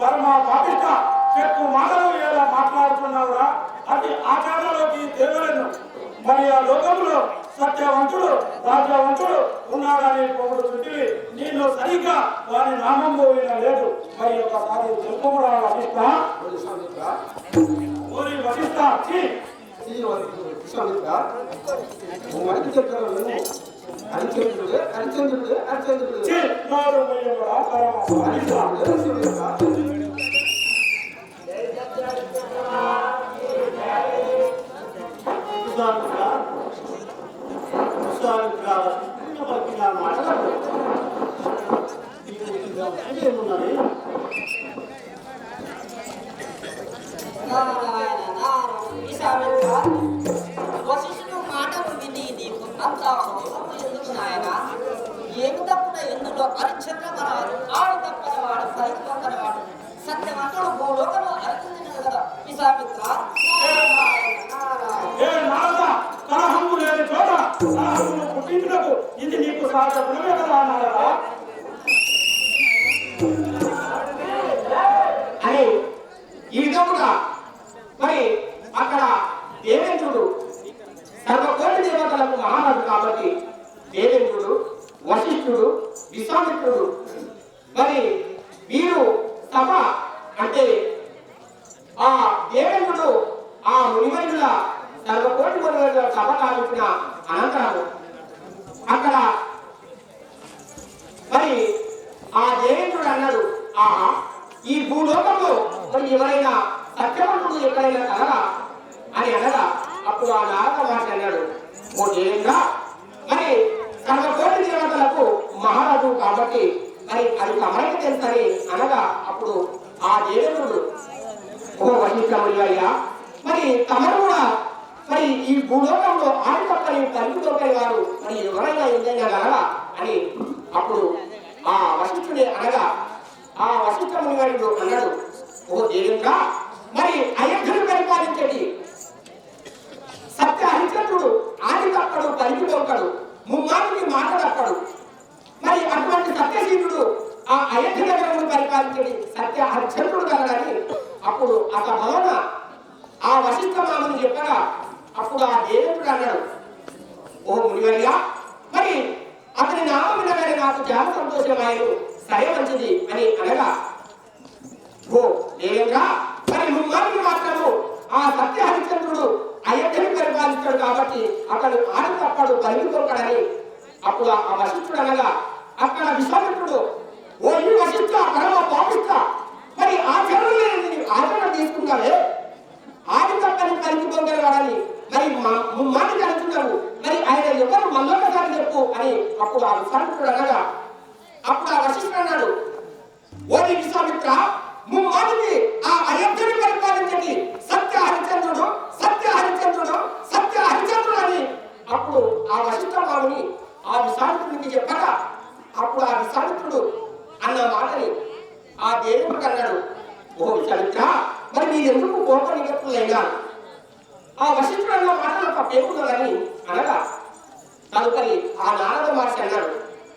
పరమ పాపిష్ట చెక్కు మాటలు ఎలా మాట్లాడుతున్నావురా? అది ఆచారంలోకి దేవలను మరి ఆ లోకంలో సత్యవంతుడు రాజవంతుడు ఉన్నాడని పొగుడు చుట్టి నేను సరిగ్గా వారి నామం పోయిన లేదు. మరి ఒకసారి తెలుపురా వశిష్ట. ఊరి వశిష్ట వశిష్ఠుడు మాటలు విని నీకు అంత ఎందుకు నాయన? ఏమి తప్పున ఎందులో హరిచంద్రమరాడు ఆడు తప్పనివాడు పరికి తప్పనివాడు సత్యవంతుడు భూలోకము అరిచింది కదా విశామిత్ర. కలహము లేని చోట కలహమును పుట్టించుటకు ఇది నీకు సహజ గుణమే కదా అన్నారా అని ఈ విధముగా మరి అక్కడ దేవేంద్రుడు సర్వకోటి దేవతలకు మహారాజు కాబట్టి దేవేంద్రుడు వశిష్ఠుడు విశ్వామిత్రుడు మరి వీరు సభ అంటే ఆ దేవేంద్రుడు ఆ మునివైదుల సర్వకోటి మునివైదుల సభ కావించిన అనంతరము అక్కడ మరి ఆ దేవేంద్రుడు అన్నాడు, ఆహా ఈ భూలోకంలో మరి ఎవరైనా సత్యవంతుడు ఎక్కడైనా కలరా అని అనగా అప్పుడు ఆ నారద మహర్షి అన్నాడు, ఓ దేవేంద్ర మరి సర్వకోటి దేవతలకు మహారాజు కాబట్టి మరి అది తమరికి తెలుసని అనగా అప్పుడు ఆ దేవేంద్రుడు, ఓ వశిష్ఠమునివయ్యా మరి తమరు కూడా మరి ఈ భూలోకంలో ఆడి తప్పని తల్లి దొరికే వారు మరి ఎవరైనా ఏదైనా కలరా అని అప్పుడు ఆ వశిష్ఠుడే అనగా ఆ వశిష్ఠ మునివాడు అన్నాడు, ఓ దేవేంద్ర మరి అయోధ్యను పరిపాలించేది సత్య హరిచంద్రుడు ఆది తప్పడు పలికి దొరకడు ముమ్మాటికి మాట తప్పడు. మరి అటువంటి సత్యశీలుడు ఆ అయోధ్య నగరమును పరిపాలించేది సత్య హరిచంద్రుడు కలడని అప్పుడు అత భవన ఆ వశిష్ఠ మామని చెప్పగా అప్పుడు ఆ దేవేంద్రుడు అన్నాడు, ఓ మునివర్య మరి అతని నామం వినగానే నాకు చాలా సంతోషమాయను, సరే మంచిది అని అనగా, ఓ దేవేంద్ర మరి ముమ్మాటికి మాత్రము ఆ సత్య హరిచంద్రుడు అయోధ్యను పరిపాలిస్తాడు కాబట్టి అతడు ఆడి తప్పడు పలికి దొరకడని అప్పుడు ఆ వశిష్ఠుడు అనగా అక్కడ విశ్వామిత్రుడు, ఓ ఈ వశిష్ఠ పరమ పాపిష్ట మరి ఆచరణ తీసుకున్నావే ఆది తప్పని పలికి దొరకని మరి ముమ్మాటికి అంటున్నావు మరి ఆయన ఎవరు మళ్ళొకసారి చెప్పు అని అప్పుడు ఆ విశ్వామిత్రుడు అనగా అప్పుడు ఆ వశిష్ఠుడు అన్నాడు, ఓ విశ్వామిత్ర ముమ్మాటికి ఆ అయోధ్యను పరిపాలించండి సత్య హరిచంద్రుడు సత్య హరిచంద్రుడు సత్య హరిచంద్రుడు అని అప్పుడు ఆ వశిష్ఠ మాముని ఆ విశ్వామిత్రుడికి చెప్పగా అప్పుడు ఆ విశ్వామిత్రుడు అన్న మాటని ఆ దేవుడికి అన్నాడు, ఓ విశ్వామిత్ర మరి మీరు ఎందుకు కోప నిగత్తులైనా ఆ వశిష్ఠుడు అన్న మాటలు తప్పేముందని అనగా తదుపరి ఆ నారద మహర్షి అన్నాడు,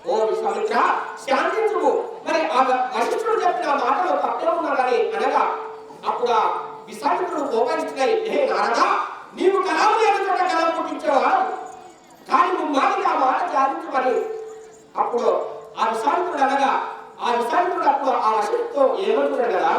ఓ విశ్వామిత్ర శాంతించుము మరి ఆ వశిష్ఠుడు చెప్పిన మాటలు తప్పే ఉన్నాడని అనగా అప్పుడు ఆ విశ్వామిత్రుడు కోపరిస్తున్నాయి, హే నారదా నీవు కళాము లేని చోట కళం పుట్టించేవా కానీ నువ్వు మాటికి ఆ మాట జారించమని అప్పుడు ఆ విశ్వామిత్రుడు అనగా ఆ విశ్వామిత్రుడు అప్పుడు ఆ వశిష్ఠుడితో ఏమంటున్నాడు కదా,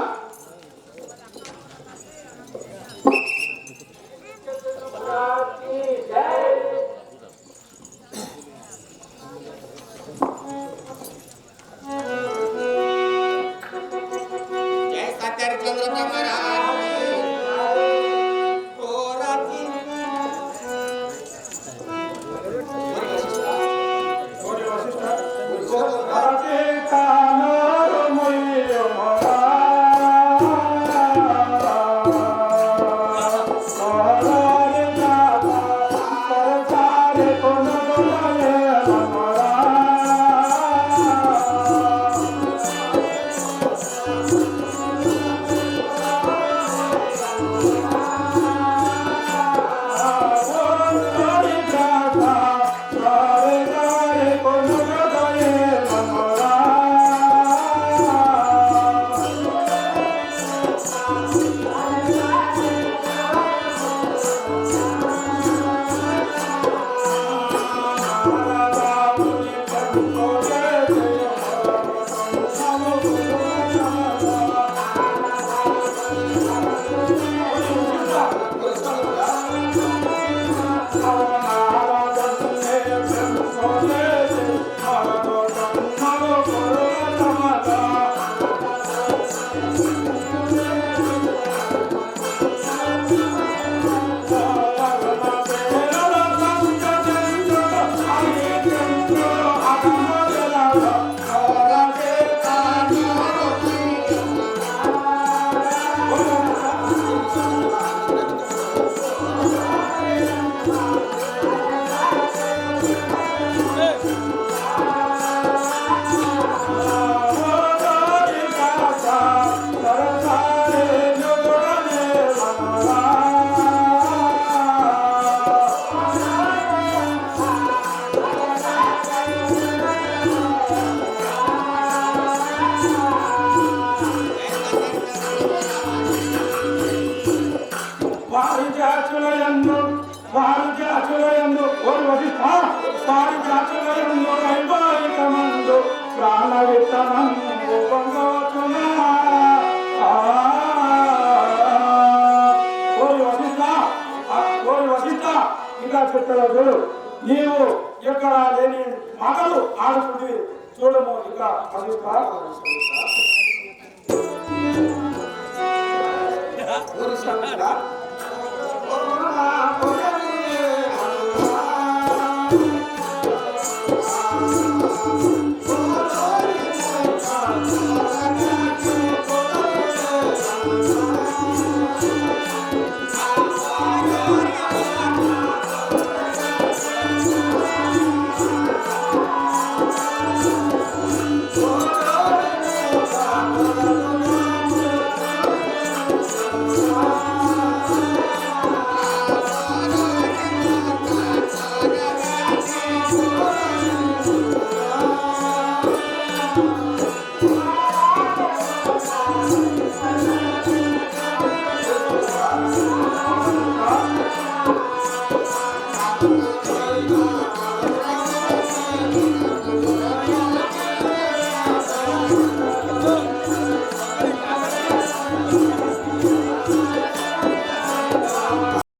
వశిష్ఠ సారి దాచగలంలో వైవాహిక మందు ప్రాణ విత్తనం పొంగవచ్చునా ఓరి వశిష్ఠ ఇంకా చెప్తారా చూడు నీవు ఎక్కడ లేని మాటలు ఆడుతుంది చూడము ఇక వశిష్ఠ ఊరు సముద్ర